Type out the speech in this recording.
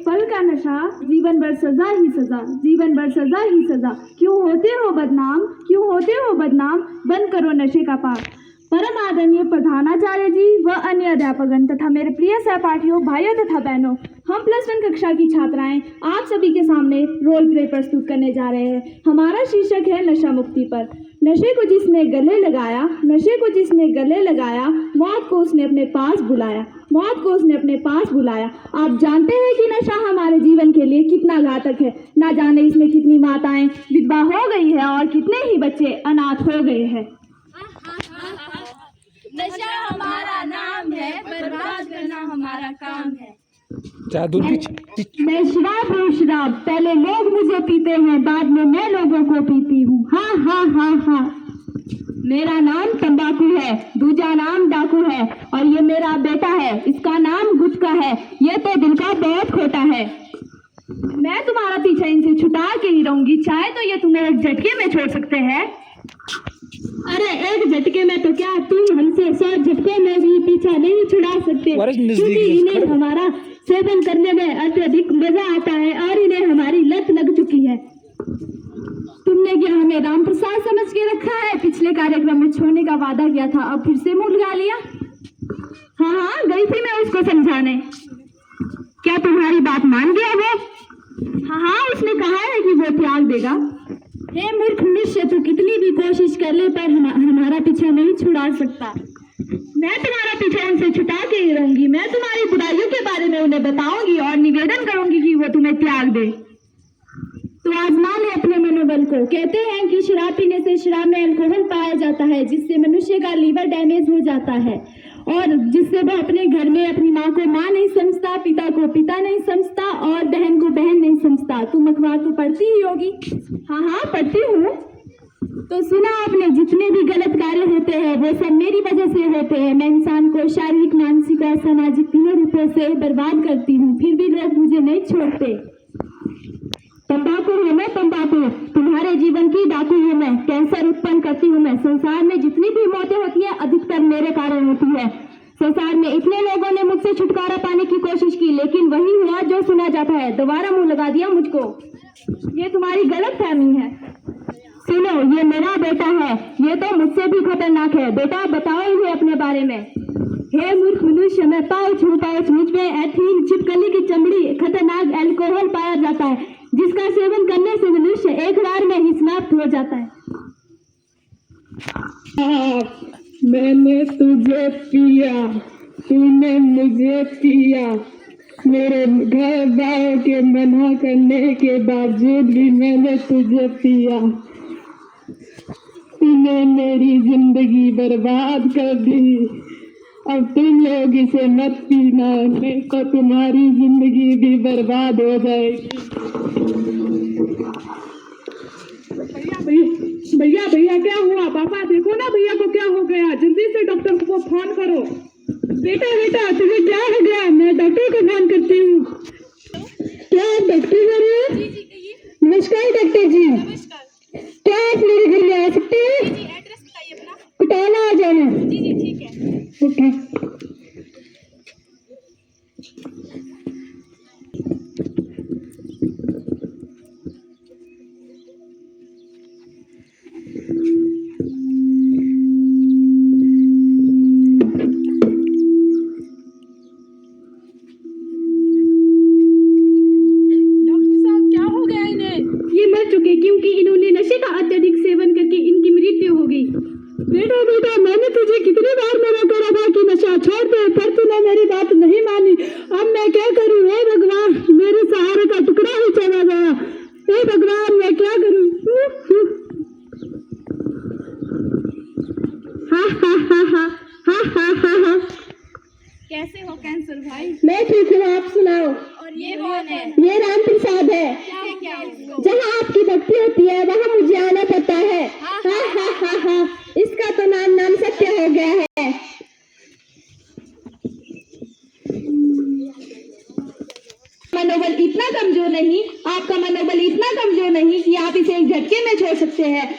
एक पल का नशा, जीवन भर सजा ही सजा, जीवन भर सजा ही सजा। क्यों होते हो बदनाम, क्यों होते हो बदनाम, बंद करो नशे का पाप। परम आदरणीय प्रधानाचार्य जी व अन्य अध्यापकगण तथा मेरे प्रिय सहपाठियों, भाइयों तथा बहनों, हम +1 कक्षा की छात्राएं आप सभी के सामने रोल प्ले प्रस्तुत करने जा रहे हैं। हमारा शीर्षक है नशा मुक्ति पर। नशे को जिसने गले लगाया, नशे को जिसने गले लगाया, मौत को उसने अपने पास बुलाया, मौत को उसने अपने पास बुलाया। आप जानते हैं कि नशा हमारे जीवन के लिए कितना घातक है। ना जाने इसमें कितनी माताएं विधवा हो गई है और कितने ही बच्चे अनाथ हो गए हैं। नशा हमारा नाम है, बर्बाद करना हमारा काम है। मैं शराब हूँ शराब, पहले लोग मुझे पीते हैं, बाद में मैं लोगों को पीती हूँ। हाँ हाँ हाँ हाँ। मेरा नाम तंबाकू है, दूजा नाम डाकू है, और ये मेरा बेटा है, इसका नाम गुटखा है। ये तो दिल का बहुत खोटा है। मैं तुम्हारा पीछा इनसे छुटा के ही रहूंगी, चाहे तो ये तुम्हें एक झटके में छोड़ सकते हैं। अरे एक झटके में तो क्या, तुम हमसे 100 झटके में भी पीछा नहीं छुड़ा सकते, क्योंकि इन्हें हमारा सेवन करने में अत्यधिक मजा आता है और इन्हें हमारी लत लग चुकी है। तुमने क्या हमें राम प्रसाद समझ के रखा है? पिछले कार्यक्रम में छोड़ने का वादा किया था, अब फिर से मुंह लगा लिया। हाँ हाँ, गई थी मैं उसको समझाने। क्या तुम्हारी बात मान गया वो? हाँ हाँ, उसने कहा है कि वो त्याग देगा। हे मूर्ख मनुष्य, तू कितनी भी कोशिश कर ले पर हमारा पीछा नहीं छुड़ा सकता। मैं तुम्हारा पीछा उनसे छुटा के ही रहूंगी। मैं तुम्हारी बुराइयों के बारे में उन्हें बताऊंगी और निवेदन करूंगी कि वो तुम्हें त्याग दे। तो आजमा ले अपने मनोबल को। कहते हैं कि शराब पीने से शराब में अल्कोहल पाया जाता है, जिससे मनुष्य का लीवर डैमेज हो जाता है और जिससे वह अपने घर में अपनी माँ को माँ नहीं समझता, पिता को पिता नहीं समझता और बहन को बहन नहीं समझता। तुम अखबार तो पढ़ती ही होगी। हाँ हाँ, पढ़ती हूँ। तो सुना आपने, जितने भी गलत कार्य होते हैं वो सब मेरी वजह से होते हैं। मैं इंसान को शारीरिक, मानसिक और सामाजिक तीनों रूपों से बर्बाद करती हूँ, फिर भी लोग मुझे नहीं छोड़ते। तंबाकू हूँ मैं, तंबाकू तुम्हारे जीवन की डाकू हूँ मैं। कैंसर उत्पन्न करती हूँ मैं। संसार में जितनी भी मौतें होती है अधिकतर मेरे कारण होती है। संसार में इतने लोगों ने मुझसे छुटकारा पाने की कोशिश की, लेकिन वही हुआ जो सुना जाता है, दोबारा मुंह लगा दिया मुझको। ये तुम्हारी गलत फहमी है। सुनो, ये मेरा बेटा है, ये तो मुझसे भी खतरनाक है। बेटा बताओ इन्हें अपने बारे में। हे मूर्ख मनुष्य, मैं पाउच हूँ पाउच। मुझ में एथीन, छिपकली की चमड़ी, खतरनाक अल्कोहल पाया जाता है, जिसका सेवन करने से मनुष्य एक बार में ही समाप्त हो जाता है। मैंने तुझे पिया, तूने मुझे पिया। मेरे घर वालों के मना करने के बावजूद भी मैंने तुझे पिया। तूने मेरी जिंदगी बर्बाद कर दी। अब तुम लोग इसे मत पीना, नहीं तो तुम्हारी जिंदगी भी बर्बाद हो जाएगी। भैया भैया क्या हुआ? पापा देखो ना भैया को क्या हो गया, जल्दी से डॉक्टर को फोन करो। बेटा बेटा तुम्हें क्या हो गया? मैं डॉक्टर को फोन करती हूँ। क्या आप डॉक्टर कर रहे हैं? नमस्कार डॉक्टर जी। क्या आप मेरे घर में आ सकते हैं? एड्रेस बताइए अपना। कुटाला आ जाना। जी ठीक है। ओके। क्योंकि इन्होंने नशे का अत्यधिक सेवन करके इनकी मृत्यु हो गई। बेटा बेटा, मैंने तुझे कितनी बार मना करा था कि नशा छोड़ दे, पर तूने मेरी बात नहीं मानी। अब मैं क्या करूं? हे भगवान, मेरे सहारे का टुकड़ा ही चला गया। हे भगवान, मैं क्या करूं? हा हा हा हा हा हा हा हा। कैसे हो कैंसर भाई? मैं ठीक हूँ, आप सुनाओ। और ये कौन है? ये राम प्रसाद है। क्या उसको? जहाँ आपकी भक्ति होती है वहाँ मुझे आना पड़ता है। हा हा हा हा। इसका तो नाम सत्य हो गया है। मनोबल इतना कमजोर नहीं, आपका मनोबल इतना कमजोर नहीं कि आप इसे एक झटके में छोड़ सकते हैं।